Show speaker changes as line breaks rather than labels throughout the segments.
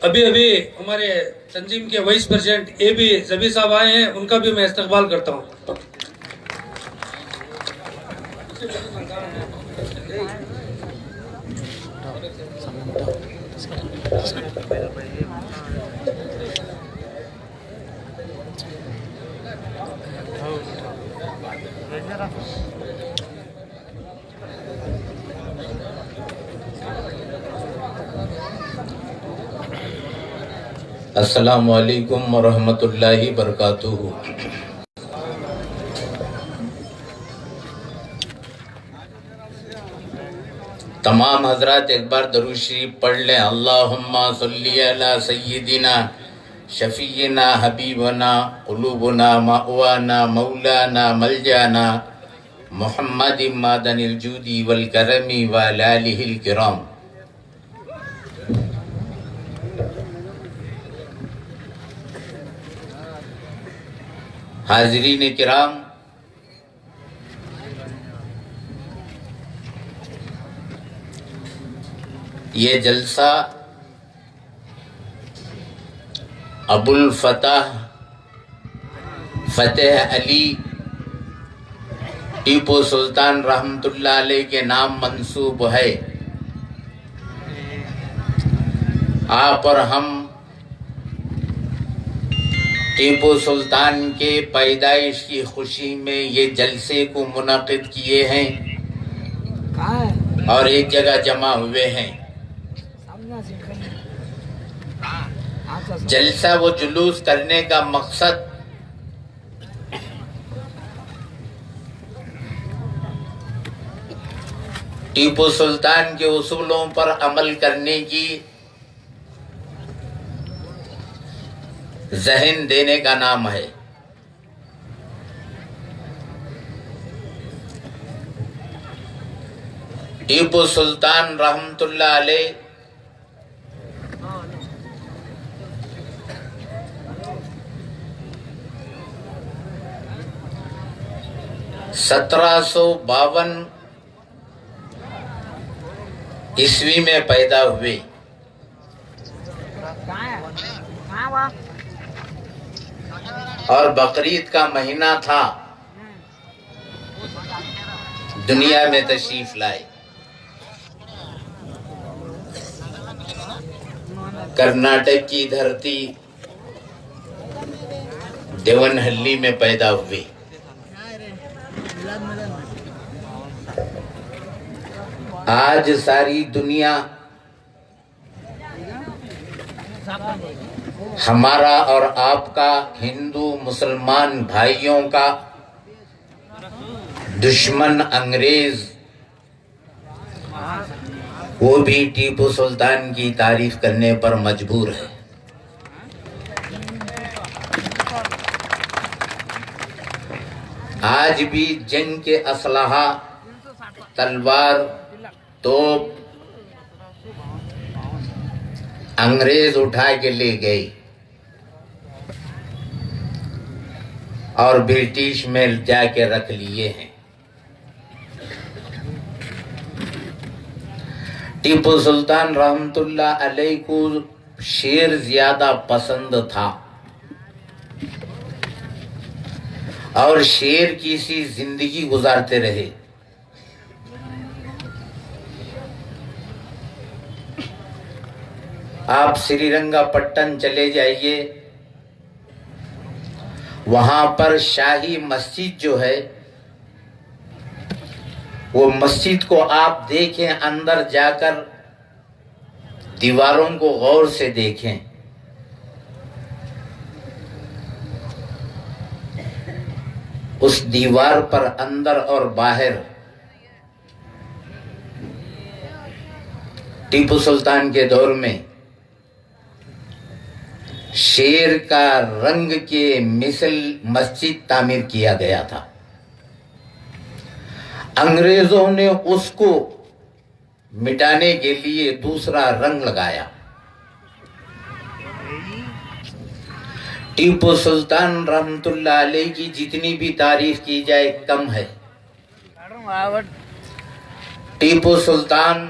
ابھی ابھی ہمارے تنظیم کے وائس پریزیڈنٹ اے بی زبی صاحب آئے ہیں، ان کا بھی میں استقبال کرتا ہوں۔
السلام علیکم ورحمۃ اللہ وبرکاتہ۔ تمام حضرات ایک بار درود شریف پڑھ لیں۔ اللہم صلی علی سیدنا شفیعنا حبیبنا قلوبنا مأوانا مولانا ملجانا محمد معدن الجود والکرم وعلی آلہ الکرام۔ حاضرین کرام، یہ جلسہ ابو الفتح فتح علی ٹیپو سلطان رحمۃ اللہ علیہ کے نام منسوب ہے۔ آپ اور ہم ٹیپو سلطان کے پیدائش کی خوشی میں یہ جلسے کو منعقد کیے ہیں اور ایک جگہ جمع ہوئے ہیں۔ جلسہ و جلوس کرنے کا مقصد ٹیپو سلطان کے اصولوں پر عمل کرنے کی ذہن دینے کا نام ہے۔ ٹیپو سلطان رحمۃ اللہ علیہ سترہ سو 52 عیسوی میں پیدا ہوئے اور بقرعید کا مہینہ تھا دنیا میں تشریف لائے۔ کرناٹک کی دھرتی دیونہلی میں پیدا ہوئے۔ آج ساری دنیا ہمارا اور آپ کا، ہندو مسلمان بھائیوں کا دشمن انگریز، وہ بھی ٹیپو سلطان کی تعریف کرنے پر مجبور ہے۔ آج بھی جنگ کے اسلحہ، تلوار، توپ انگریز اٹھا کے لے گئے اور برٹش میں جا کے رکھ لیے ہیں۔ ٹیپو سلطان رحمۃ اللہ علیہ کو شعر زیادہ پسند تھا اور شعر کی سی زندگی گزارتے رہے۔ آپ سری رنگا پٹن چلے جائیے، وہاں پر شاہی مسجد جو ہے، وہ مسجد کو آپ دیکھیں، اندر جا کر دیواروں کو غور سے دیکھیں، اس دیوار پر اندر اور باہر ٹیپو سلطان کے دور میں شیر کا رنگ کے مثل مسجد تعمیر کیا گیا تھا۔ انگریزوں نے اس کو مٹانے کے لیے دوسرا رنگ لگایا۔ ٹیپو سلطان رحمۃ اللہ علیہ کی جتنی بھی تعریف کی جائے کم ہے۔ ٹیپو سلطان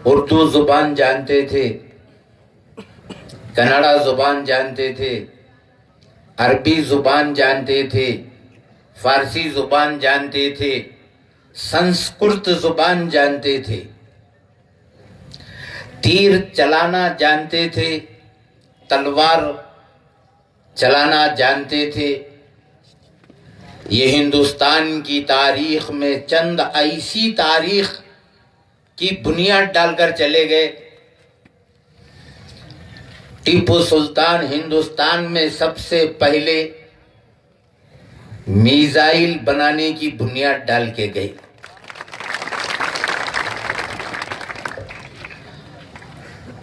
اردو زبان جانتے تھے، کنڑا زبان جانتے تھے، عربی زبان جانتے تھے، فارسی زبان جانتے تھے، سنسکرت زبان جانتے تھے، تیر چلانا جانتے تھے، تلوار چلانا جانتے تھے۔ یہ ہندوستان کی تاریخ میں چند ایسی تاریخ کی بنیاد ڈال کر چلے گئے۔ ٹیپو سلطان ہندوستان میں سب سے پہلے میزائل بنانے کی بنیاد ڈال کے گئے۔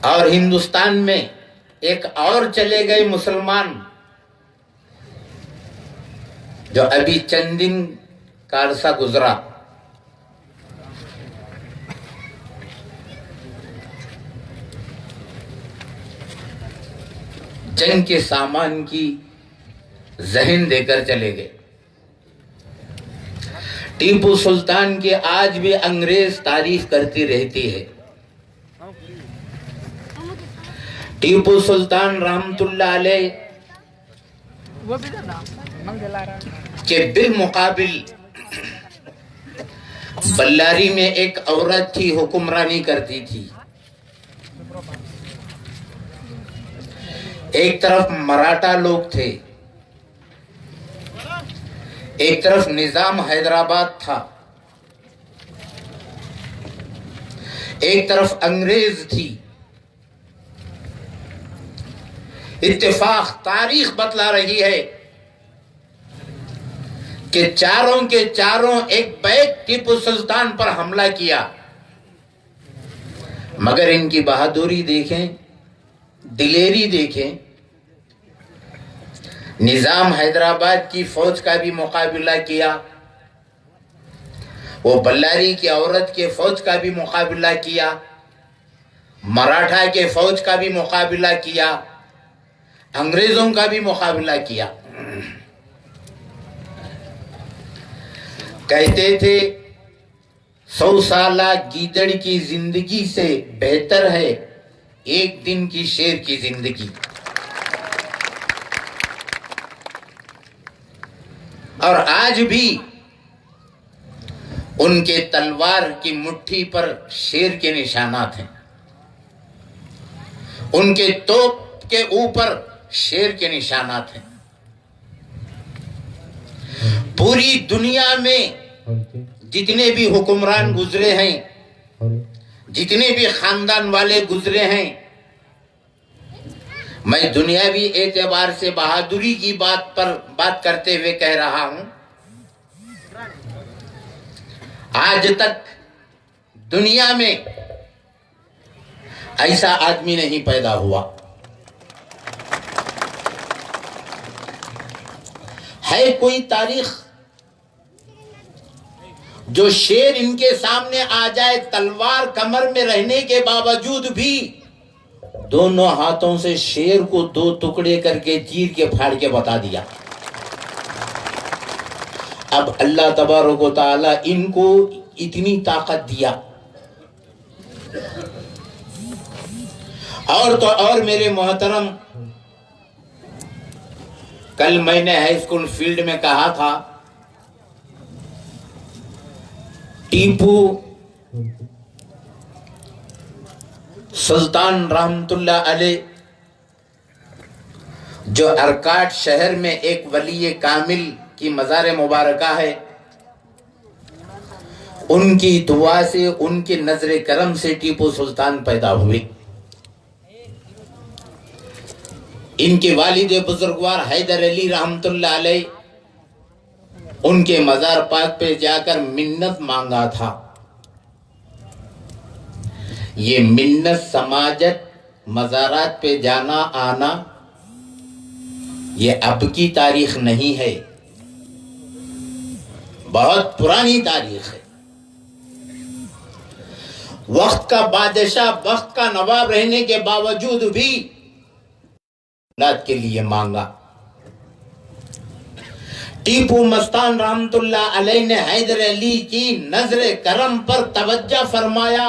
اور ہندوستان میں ایک اور چلے گئے مسلمان، جو ابھی چند دن کا عرصہ گزرا، جنگ کے سامان کی ذہن دے کر چلے گئے۔ ٹیپو سلطان کے آج بھی انگریز تعریف کرتی رہتی ہے۔ ٹیپو سلطان رحمت اللہ علیہ کے بالمقابل بلاری میں ایک عورت تھی، حکمرانی کرتی تھی۔ ایک طرف مراٹھا لوگ تھے، ایک طرف نظام حیدرآباد تھا، ایک طرف انگریز تھی۔ اتفاق تاریخ بتلا رہی ہے کہ چاروں کے چاروں ایک بیک ٹیپو سلطان پر حملہ کیا، مگر ان کی بہادری دیکھیں، دلیری دیکھیں۔ نظام حیدرآباد کی فوج کا بھی مقابلہ کیا، وہ بلاری کی عورت کے فوج کا بھی مقابلہ کیا، مراٹھا کے فوج کا بھی مقابلہ کیا، انگریزوں کا بھی مقابلہ کیا۔ کہتے تھے 100 سالہ گیدڑ کی زندگی سے بہتر ہے ایک دن کی شیر کی زندگی۔ اور آج بھی ان کے تلوار کی مٹھی پر شیر کے نشانات ہیں، ان کے توپ کے اوپر شیر کے نشانات ہیں۔ پوری دنیا میں جتنے بھی حکمران گزرے ہیں، جتنے بھی خاندان والے گزرے ہیں، میں دنیاوی اعتبار سے بہادری کی بات کرتے ہوئے کہہ رہا ہوں، آج تک دنیا میں ایسا آدمی نہیں پیدا ہوا۔ ہے کوئی تاریخ جو شیر ان کے سامنے آ جائے، تلوار کمر میں رہنے کے باوجود بھی دونوں ہاتھوں سے شیر کو 2 ٹکڑے کر کے چیر کے پھاڑ کے بتا دیا۔ اب اللہ تبارک و تعالی ان کو اتنی طاقت دیا۔ اور تو اور میرے محترم، کل میں نے ہائی اسکول فیلڈ میں کہا تھا، ٹیپو سلطان رحمت اللہ علیہ جو ارکاٹ شہر میں ایک ولی کامل کی مزار مبارکہ ہے، ان کی دعا سے، ان کے نظر کرم سے ٹیپو سلطان پیدا ہوئے۔ ان کے والد بزرگوار حیدر علی رحمت اللہ علیہ ان کے مزار پاک پہ جا کر منت مانگا تھا۔ یہ منت سماجت مزارات پہ جانا آنا یہ اب کی تاریخ نہیں ہے، بہت پرانی تاریخ ہے۔ وقت کا بادشاہ، وقت کا نواب رہنے کے باوجود بھی اولاد کے لیے مانگا۔ ٹیپو مستان رحمت اللہ علیہ نے حیدر علی کی نظر کرم پر توجہ فرمایا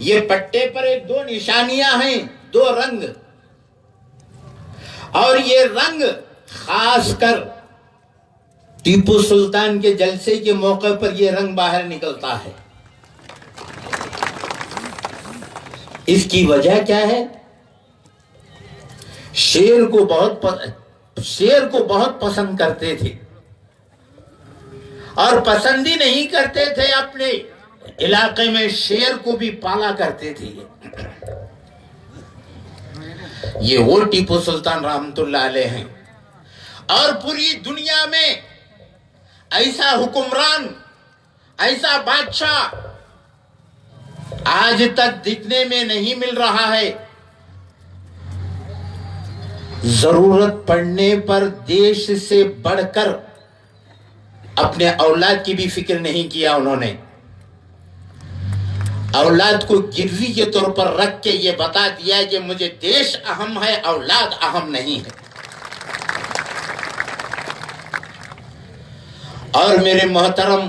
یہ پٹے پر ایک دو نشانیاں ہیں، دو رنگ، اور یہ رنگ خاص کر ٹیپو سلطان کے جلسے کے موقع پر یہ رنگ باہر نکلتا ہے۔ اس کی وجہ کیا ہے؟ شیر کو بہت پسند کرتے تھے، اور پسند ہی نہیں کرتے تھے، اپنے علاقے میں شیر کو بھی پالا کرتے تھے۔ یہ وہ ٹیپو سلطان رحمت اللہ علیہ ہیں، اور پوری دنیا میں ایسا حکمران، ایسا بادشاہ آج تک دیکھنے میں نہیں مل رہا ہے۔ ضرورت پڑنے پر دیش سے بڑھ کر اپنے اولاد کی بھی فکر نہیں کیا انہوں نے۔ اولاد کو گروی کے طور پر رکھ کے یہ بتا دیا کہ مجھے دیش اہم ہے، اولاد اہم نہیں ہے۔ اور میرے محترم،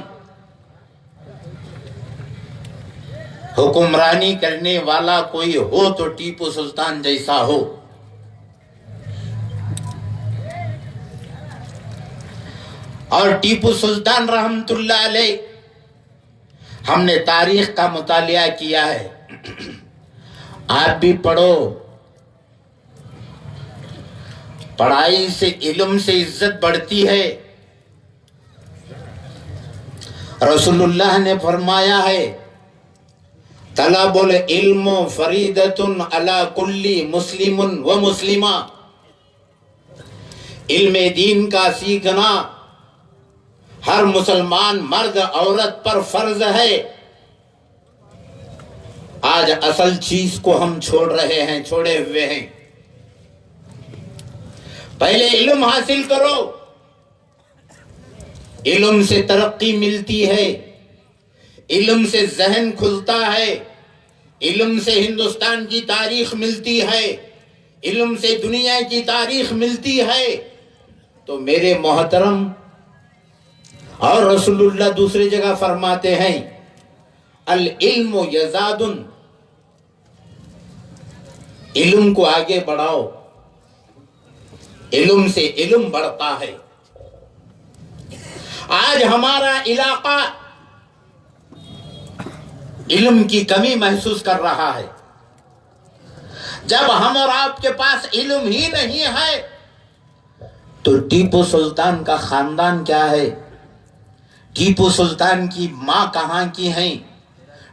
حکمرانی کرنے والا کوئی ہو تو ٹیپو سلطان جیسا ہو۔ اور ٹیپو سلطان رحمت اللہ علیہ، ہم نے تاریخ کا مطالعہ کیا ہے، آپ بھی پڑھو۔ پڑھائی سے، علم سے عزت بڑھتی ہے۔ رسول اللہ نے فرمایا ہے، طلب العلم فریضۃ علی کل مسلم و مسلمہ، علم دین کا سیکھنا ہر مسلمان مرد عورت پر فرض ہے۔ آج اصل چیز کو ہم چھوڑ رہے ہیں، چھوڑے ہوئے ہیں۔ پہلے علم حاصل کرو، علم سے ترقی ملتی ہے، علم سے ذہن کھلتا ہے، علم سے ہندوستان کی تاریخ ملتی ہے، علم سے دنیا کی تاریخ ملتی ہے۔ تو میرے محترم، اور رسول اللہ دوسری جگہ فرماتے ہیں، العلم یزاد، علم کو آگے بڑھاؤ، علم سے علم بڑھتا ہے۔ آج ہمارا علاقہ علم کی کمی محسوس کر رہا ہے۔ جب ہم اور آپ کے پاس علم ہی نہیں ہے تو ٹیپو سلطان کا خاندان کیا ہے؟ ٹیپو سلطان کی ماں کہاں کی ہیں؟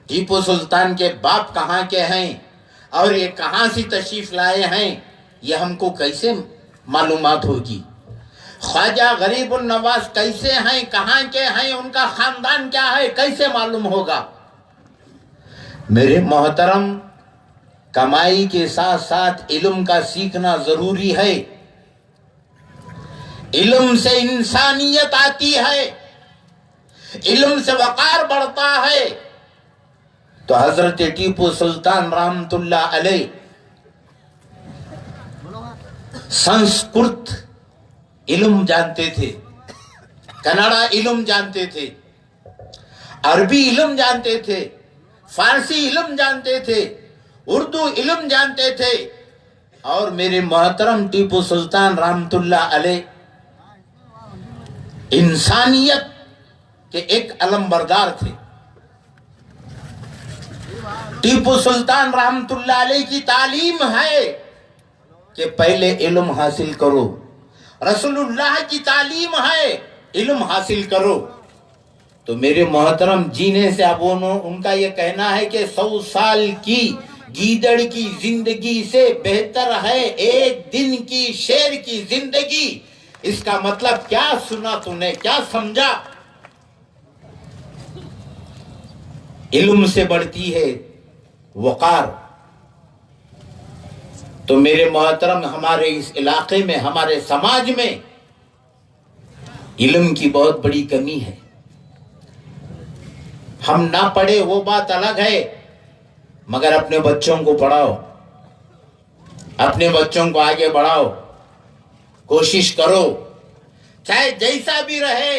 ٹیپو سلطان کے باپ کہاں کے ہیں؟ اور یہ کہاں سے تشریف لائے ہیں؟ یہ ہم کو کیسے معلومات ہوگی؟ خواجہ غریب النواز کیسے ہیں، کہاں کے ہیں، ان کا خاندان کیا ہے، کیسے معلوم ہوگا؟ میرے محترم، کمائی کے ساتھ ساتھ علم کا سیکھنا ضروری ہے۔ علم سے انسانیت آتی ہے، علم سے وقار بڑھتا ہے۔ تو حضرت ٹیپو سلطان رحمت اللہ علیہ سنسکرت علم جانتے تھے، کنڑا علم جانتے تھے، عربی علم جانتے تھے، فارسی علم جانتے تھے، اردو علم جانتے تھے۔ اور میرے محترم، ٹیپو سلطان رحمت اللہ علیہ انسانیت کے ایک علم بردار تھے۔ ٹیپو سلطان رحمت اللہ علیہ کی تعلیم ہے کہ پہلے علم حاصل کرو۔ رسول اللہ کی تعلیم ہے، علم حاصل کرو۔ تو میرے محترم، جینے سے اب ان کا یہ کہنا ہے کہ 100 سال کی گیدڑ کی زندگی سے بہتر ہے ایک دن کی شیر کی زندگی۔ اس کا مطلب کیا سنا تو نے، کیا سمجھا؟ علم سے بڑھتی ہے وقار۔ تو میرے محترم، ہمارے اس علاقے میں، ہمارے سماج میں علم کی بہت بڑی کمی ہے۔ ہم نہ پڑھے وہ بات الگ ہے، مگر اپنے بچوں کو پڑھاؤ، اپنے بچوں کو آگے بڑھاؤ، کوشش کرو، چاہے جیسا بھی رہے۔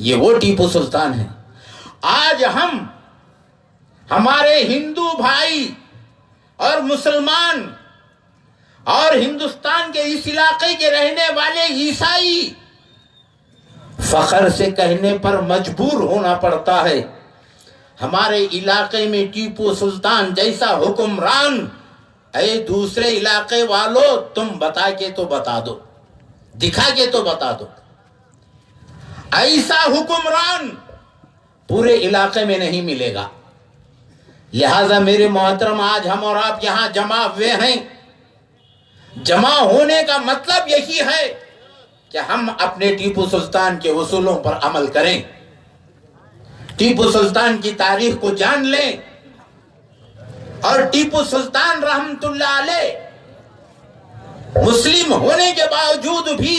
یہ وہ ٹیپو سلطان ہے. آج ہم ہمارے ہندو بھائی اور مسلمان اور ہندوستان کے اس علاقے کے رہنے والے عیسائی فخر سے کہنے پر مجبور ہونا پڑتا ہے ہمارے علاقے میں ٹیپو سلطان جیسا حکمران. اے دوسرے علاقے والوں، تم بتا کے تو بتا دو، دکھا کے تو بتا دو. ایسا حکمران پورے علاقے میں نہیں ملے گا. لہذا میرے محترم، آج ہم اور آپ یہاں جمع ہوئے ہیں. جمع ہونے کا مطلب یہی ہے کہ ہم اپنے ٹیپو سلطان کے اصولوں پر عمل کریں، ٹیپو سلطان کی تاریخ کو جان لیں. اور ٹیپو سلطان رحمت اللہ علیہ مسلم ہونے کے باوجود بھی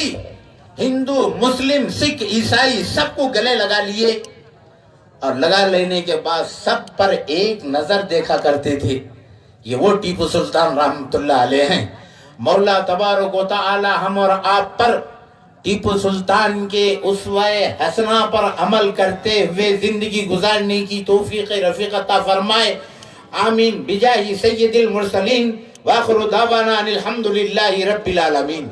ہندو، مسلم، سکھ، عیسائی سب کو گلے لگا لیے، اور لگا لینے کے بعد سب پر ایک نظر دیکھا کرتے تھے. یہ وہ ٹیپو سلطان رحمت اللہ علیہ ہیں. مولا تبارک و تعالی ہم اور آپ پر ٹیپو سلطان کے اسوہ حسنہ پر عمل کرتے ہوئے زندگی گزارنے کی توفیق رفیق عطا فرمائے. آمین بجاہ سید المرسلین. وآخر دعوانا ان الحمدللہ رب العالمین.